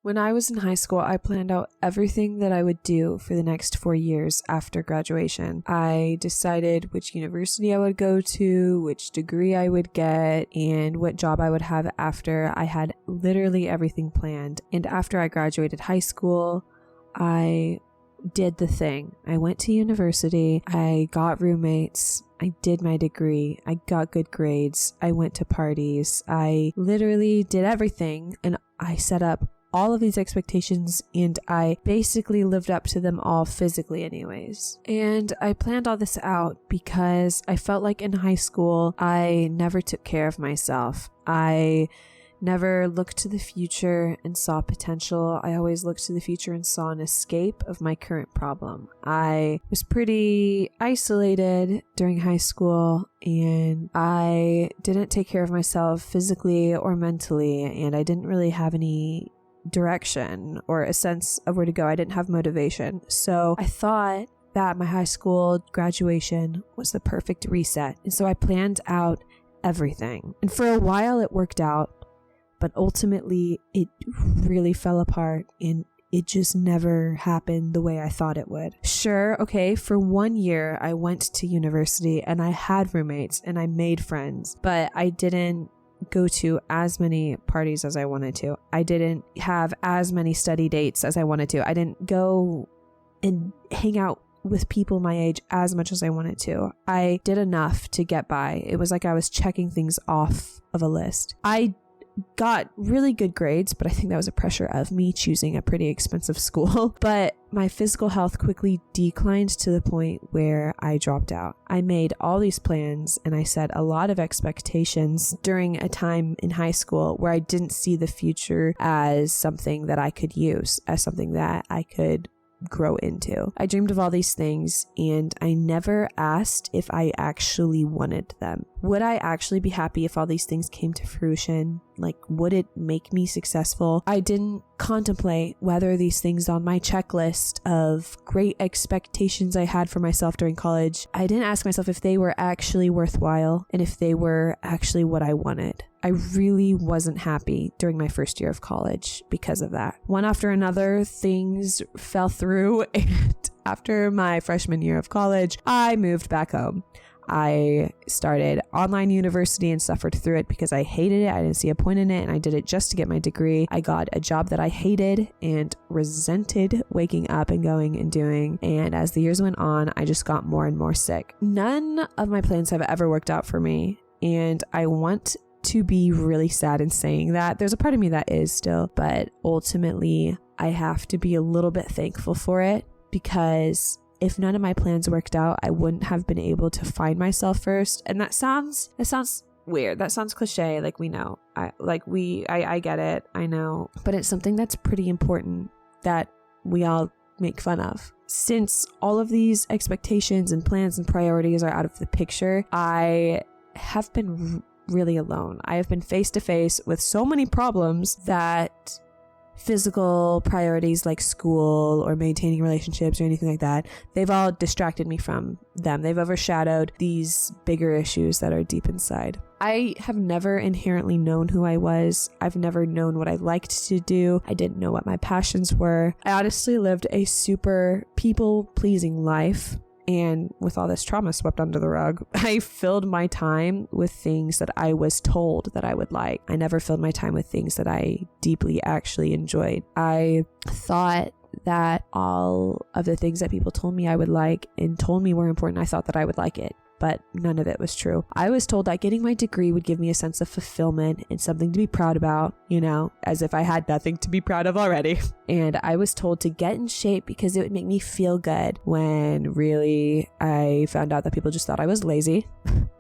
When I was in high school, I planned out everything that I would do for the next 4 years after graduation. I decided which university I would go to, which degree I would get, and what job I would have after. I had literally everything planned. And after I graduated high school, I did the thing. I went to university, I got roommates, I did my degree, I got good grades, I went to parties, I literally did everything, and I set up all of these expectations, and I basically lived up to them all physically anyways. And I planned all this out because I felt like in high school, I never took care of myself. I never looked to the future and saw potential. I always looked to the future and saw an escape of my current problem. I was pretty isolated during high school, and I didn't take care of myself physically or mentally, and I didn't really have any direction or a sense of where to go. I didn't have motivation. So I thought that my high school graduation was the perfect reset. And so I planned out everything. And for a while it worked out, but ultimately it really fell apart and it just never happened the way I thought it would. Sure, okay, for 1 year I went to university and I had roommates and I made friends, but I didn't go to as many parties as I wanted to. I didn't have as many study dates as I wanted to. I didn't go and hang out with people my age as much as I wanted to. I did enough to get by. It was like I was checking things off of a list. I got really good grades, but I think that was a pressure of me choosing a pretty expensive school. But my physical health quickly declined to the point where I dropped out. I made all these plans and I set a lot of expectations during a time in high school where I didn't see the future as something that I could use, as something that I could grow into. I dreamed of all these things and I never asked if I actually wanted them. Would I actually be happy if all these things came to fruition? Like, would it make me successful? I didn't contemplate whether these things on my checklist of great expectations I had for myself during college, I didn't ask myself if they were actually worthwhile and if they were actually what I wanted. I really wasn't happy during my first year of college because of that. One after another, things fell through, and after my freshman year of college, I moved back home. I started online university and suffered through it because I hated it. I didn't see a point in it, and I did it just to get my degree. I got a job that I hated and resented waking up and going and doing. And as the years went on, I just got more and more sick. None of my plans have ever worked out for me, and I want to be really sad in saying that. There's a part of me that is still, but ultimately I have to be a little bit thankful for it, because if none of my plans worked out, I wouldn't have been able to find myself first. And that sounds weird. That sounds cliche. Like, we know, I get it. I know, but it's something that's pretty important that we all make fun of. Since all of these expectations and plans and priorities are out of the picture, I have been really alone. I have been face to face with so many problems that physical priorities like school or maintaining relationships or anything like that, they've all distracted me from them. They've overshadowed these bigger issues that are deep inside. I have never inherently known who I was. I've never known what I liked to do. I didn't know what my passions were. I honestly lived a super people-pleasing life. And with all this trauma swept under the rug, I filled my time with things that I was told that I would like. I never filled my time with things that I deeply actually enjoyed. I thought that all of the things that people told me I would like and told me were important, I thought that I would like it. But none of it was true. I was told that getting my degree would give me a sense of fulfillment and something to be proud about, as if I had nothing to be proud of already. And I was told to get in shape because it would make me feel good, when really I found out that people just thought I was lazy.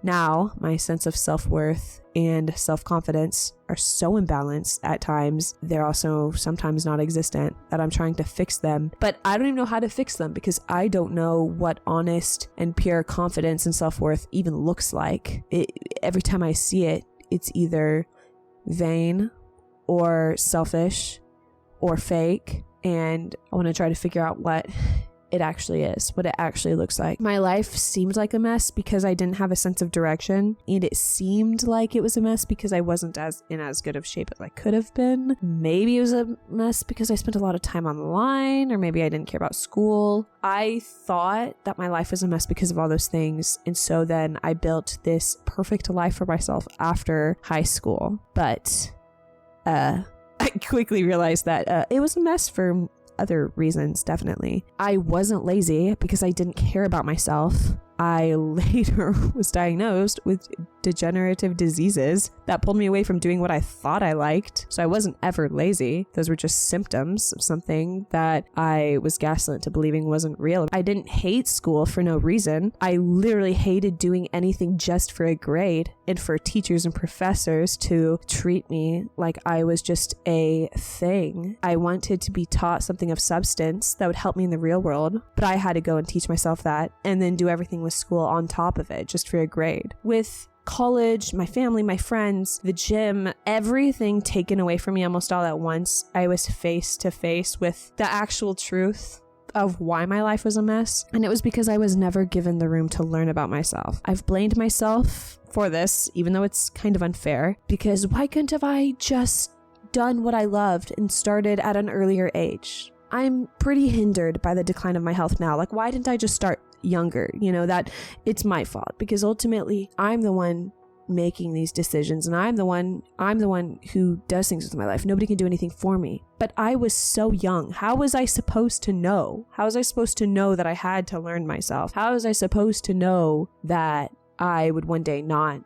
Now, my sense of self-worth and self-confidence are so imbalanced at times. They're also sometimes non-existent, that I'm trying to fix them. But I don't even know how to fix them, because I don't know what honest and pure confidence and self-worth even looks like. Every time I see it, it's either vain or selfish or fake. And I want to try to figure out what it actually is, what it actually looks like. My life seemed like a mess because I didn't have a sense of direction, and it seemed like it was a mess because I wasn't in as good of shape as I could have been. Maybe it was a mess because I spent a lot of time online, or maybe I didn't care about school. I thought that my life was a mess because of all those things, and so then I built this perfect life for myself after high school. But I quickly realized that it was a mess for other reasons, definitely. I wasn't lazy because I didn't care about myself. I later was diagnosed with degenerative diseases that pulled me away from doing what I thought I liked. So I wasn't ever lazy. Those were just symptoms of something that I was gaslit into believing wasn't real. I didn't hate school for no reason. I literally hated doing anything just for a grade and for teachers and professors to treat me like I was just a thing. I wanted to be taught something of substance that would help me in the real world, but I had to go and teach myself that and then do everything with school on top of it just for a grade. With college, my family, my friends, the gym, everything taken away from me almost all at once, I was face to face with the actual truth of why my life was a mess. And it was because I was never given the room to learn about myself. I've blamed myself for this, even though it's kind of unfair, because why couldn't have I just done what I loved and started at an earlier age? I'm pretty hindered by the decline of my health now. Like, why didn't I just start younger? That it's my fault, because ultimately I'm the one making these decisions, and I'm the one who does things with my life. Nobody can do anything for me. But I was so young. How was I supposed to know? How was I supposed to know that I had to learn myself? How was I supposed to know that I would one day not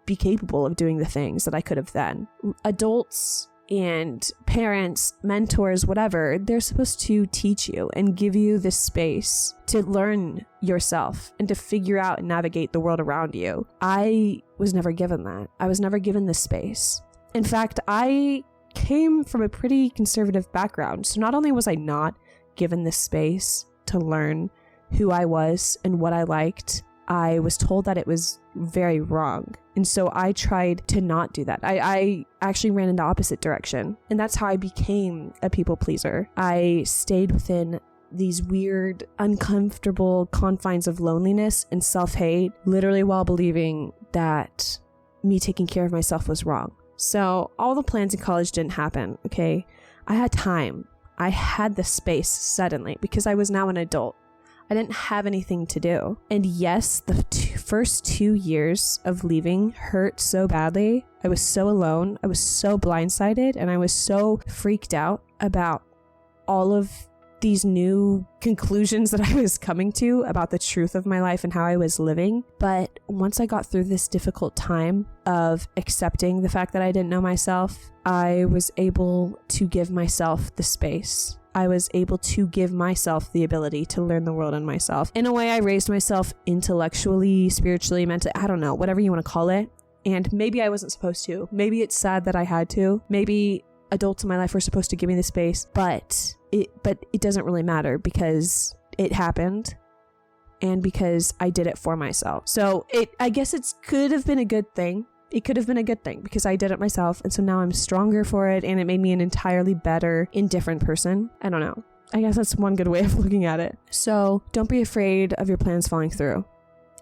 be capable of doing the things that I could have then? Adults and parents, mentors, whatever, they're supposed to teach you and give you the space to learn yourself and to figure out and navigate the world around you. I was never given that. I was never given this space. In fact, I came from a pretty conservative background. So not only was I not given this space to learn who I was and what I liked, I was told that it was very wrong. And so I tried to not do that. I actually ran in the opposite direction. And that's how I became a people pleaser. I stayed within these weird, uncomfortable confines of loneliness and self-hate, literally while believing that me taking care of myself was wrong. So all the plans in college didn't happen, okay? I had time. I had the space suddenly because I was now an adult. I didn't have anything to do. And yes, the first 2 years of leaving hurt so badly. I was so alone. I was so blindsided, and I was so freaked out about all of these new conclusions that I was coming to about the truth of my life and how I was living. But once I got through this difficult time of accepting the fact that I didn't know myself, I was able to give myself the space. I was able to give myself the ability to learn the world and myself. In a way, I raised myself intellectually, spiritually, mentally, I don't know, whatever you want to call it. And maybe I wasn't supposed to. Maybe it's sad that I had to. Maybe adults in my life were supposed to give me the space, but it doesn't really matter because it happened and because I did it for myself. So I guess it could have been a good thing. It could have been a good thing because I did it myself. And so now I'm stronger for it, and it made me an entirely better, indifferent person. I don't know. I guess that's one good way of looking at it. So don't be afraid of your plans falling through,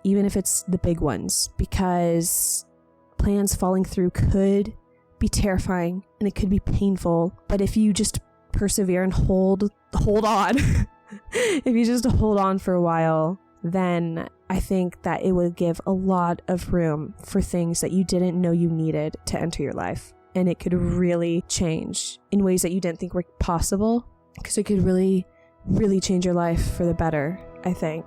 even if it's the big ones, because plans falling through could be terrifying and it could be painful. But if you just persevere and hold on, if you just hold on for a while, then I think that it would give a lot of room for things that you didn't know you needed to enter your life. And it could really change in ways that you didn't think were possible, because it could really, really change your life for the better, I think.